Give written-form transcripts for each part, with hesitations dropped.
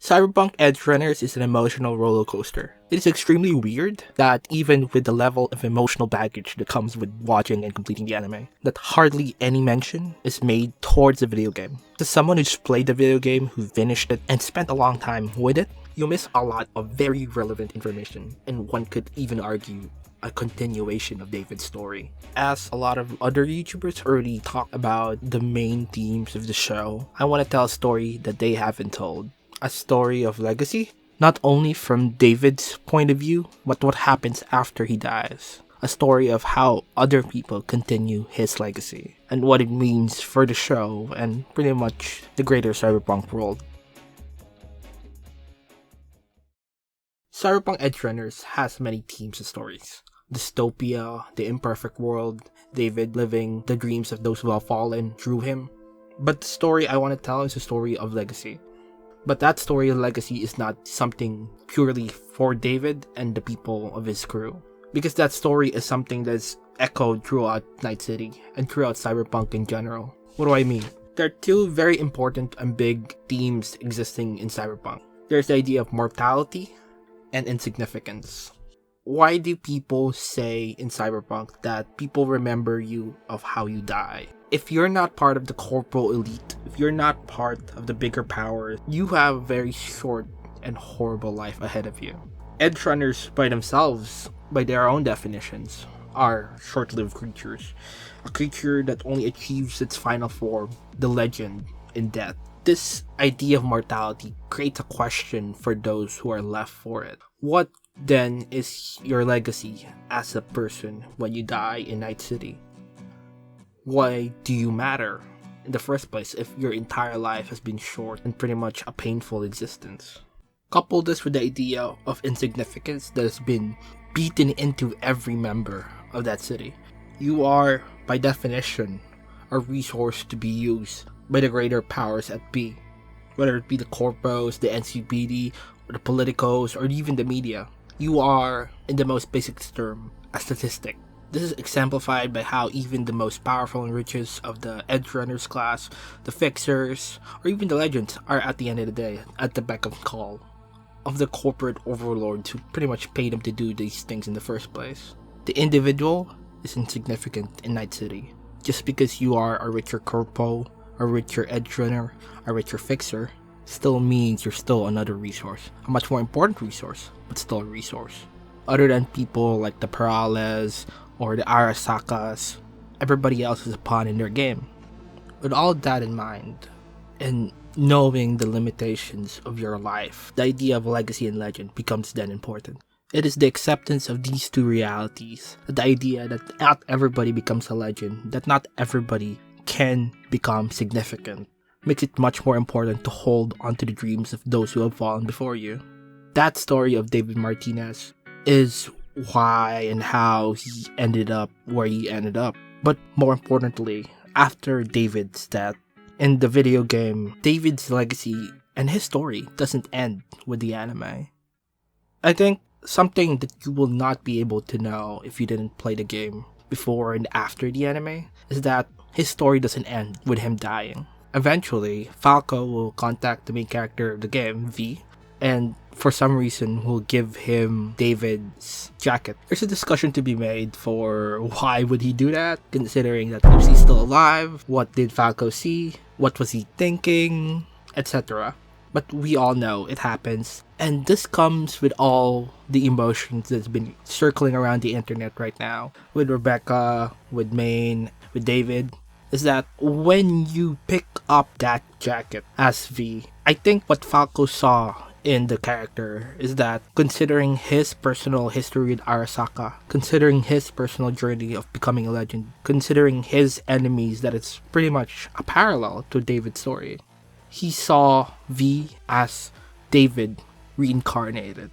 Cyberpunk Edgerunners is an emotional roller coaster. It is extremely weird that even with the level of emotional baggage that comes with watching and completing the anime, that hardly any mention is made towards the video game. As someone who's played the video game, who finished it, and spent a long time with it, you miss a lot of very relevant information, and one could even argue a continuation of David's story. As a lot of other YouTubers already talk about the main themes of the show, I want to tell a story that they haven't told. A story of legacy, not only from David's point of view, but what happens after he dies. A story of how other people continue his legacy, and what it means for the show and pretty much the greater Cyberpunk world. Cyberpunk Edgerunners has many themes and stories. Dystopia, the imperfect world, David living the dreams of those who have fallen through him. But the story I want to tell is a story of legacy. But that story of legacy is not something purely for David and the people of his crew. Because that story is something that's echoed throughout Night City and throughout Cyberpunk in general. What do I mean? There are two very important and big themes existing in Cyberpunk. There's the idea of mortality and insignificance. Why do people say in Cyberpunk that people remember you of how you die? If you're not part of the corporal elite, if you're not part of the bigger powers, you have a very short and horrible life ahead of you. Edgerunners by themselves, by their own definitions, are short-lived creatures. A creature that only achieves its final form, the legend, in death. This idea of mortality creates a question for those who are left for it. What then is your legacy as a person when you die in Night City? Why do you matter in the first place if your entire life has been short and pretty much a painful existence? Couple this with the idea of insignificance that has been beaten into every member of that city. You are, by definition, a resource to be used by the greater powers at B, whether it be the corpos, the NCPD, or the politicos, or even the media. You are, in the most basic term, a statistic. This is exemplified by how even the most powerful and richest of the Edgerunners class, the Fixers, or even the Legends are at the end of the day at the beck of call of the corporate overlords who pretty much pay them to do these things in the first place. The individual is insignificant in Night City. Just because you are a richer corpo, a richer Edgerunner, a richer Fixer, still means you're still another resource. A much more important resource, but still a resource. Other than people like the Perales or the Arasakas, everybody else is a pawn in their game. With all that in mind, and knowing the limitations of your life, the idea of legacy and legend becomes then important. It is the acceptance of these two realities, the idea that not everybody becomes a legend, that not everybody can become significant, makes it much more important to hold onto the dreams of those who have fallen before you. That story of David Martinez is why and how he ended up where he ended up. But more importantly, after David's death, in the video game, David's legacy and his story doesn't end with the anime. I think something that you will not be able to know if you didn't play the game before and after the anime is that his story doesn't end with him dying. Eventually, Falco will contact the main character of the game, V, and for some reason will give him David's jacket. There's a discussion to be made for why would he do that, considering that Lucy's still alive, what did Falco see, what was he thinking, etc. But we all know it happens, and this comes with all the emotions that's been circling around the internet right now, with Rebecca, with Maine, with David, is that when you pick up that jacket as V, I think what Falco saw in the character is that considering his personal history with Arasaka, considering his personal journey of becoming a legend, considering his enemies, that it's pretty much a parallel to David's story. He saw V as David reincarnated.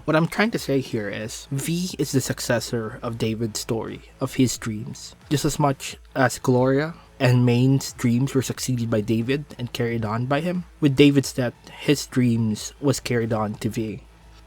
What I'm trying to say here is V is the successor of David's story, of his dreams. Just as much as Gloria and Main's dreams were succeeded by David and carried on by him, with David's death, his dreams was carried on to V.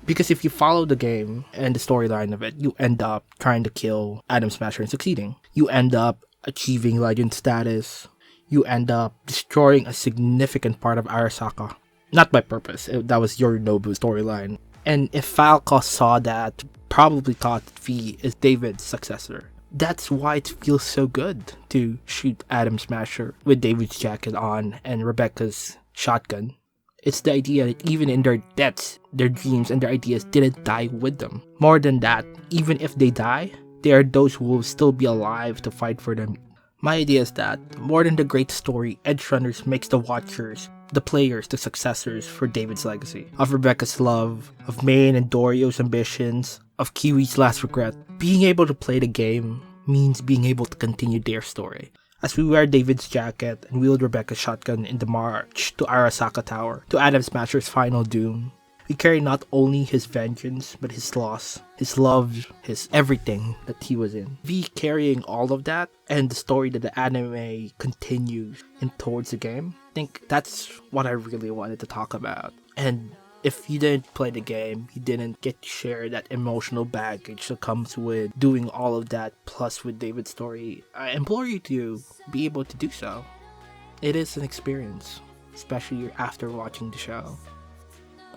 Because if you follow the game and the storyline of it, you end up trying to kill Adam Smasher and succeeding. You end up achieving legend status. You end up destroying a significant part of Arasaka. Not by purpose, that was Yorinobu storyline. And if Falco saw that, probably thought that V is David's successor. That's why it feels so good to shoot Atom Smasher with David's jacket on and Rebecca's shotgun. It's the idea that even in their deaths, their dreams and their ideas didn't die with them. More than that, even if they die, there are those who will still be alive to fight for them. My idea is that, more than the great story, Edgerunners makes the watchers, the players, the successors for David's legacy. Of Rebecca's love, of Main and Dorio's ambitions, of Kiwi's last regret. Being able to play the game means being able to continue their story. As we wear David's jacket and wield Rebecca's shotgun in the march to Arasaka Tower, to Atom Smasher's final doom, we carry not only his vengeance, but his loss, his love, his everything that he was in. V carrying all of that, and the story that the anime continues in towards the game, I think that's what I really wanted to talk about. And if you didn't play the game, you didn't get to share that emotional baggage that comes with doing all of that, plus with David's story, I implore you to be able to do so. It is an experience, especially after watching the show.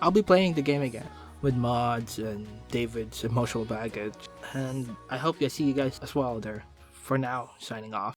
I'll be playing the game again with mods and David's emotional baggage, and I hope I see you guys as well there. For now, signing off.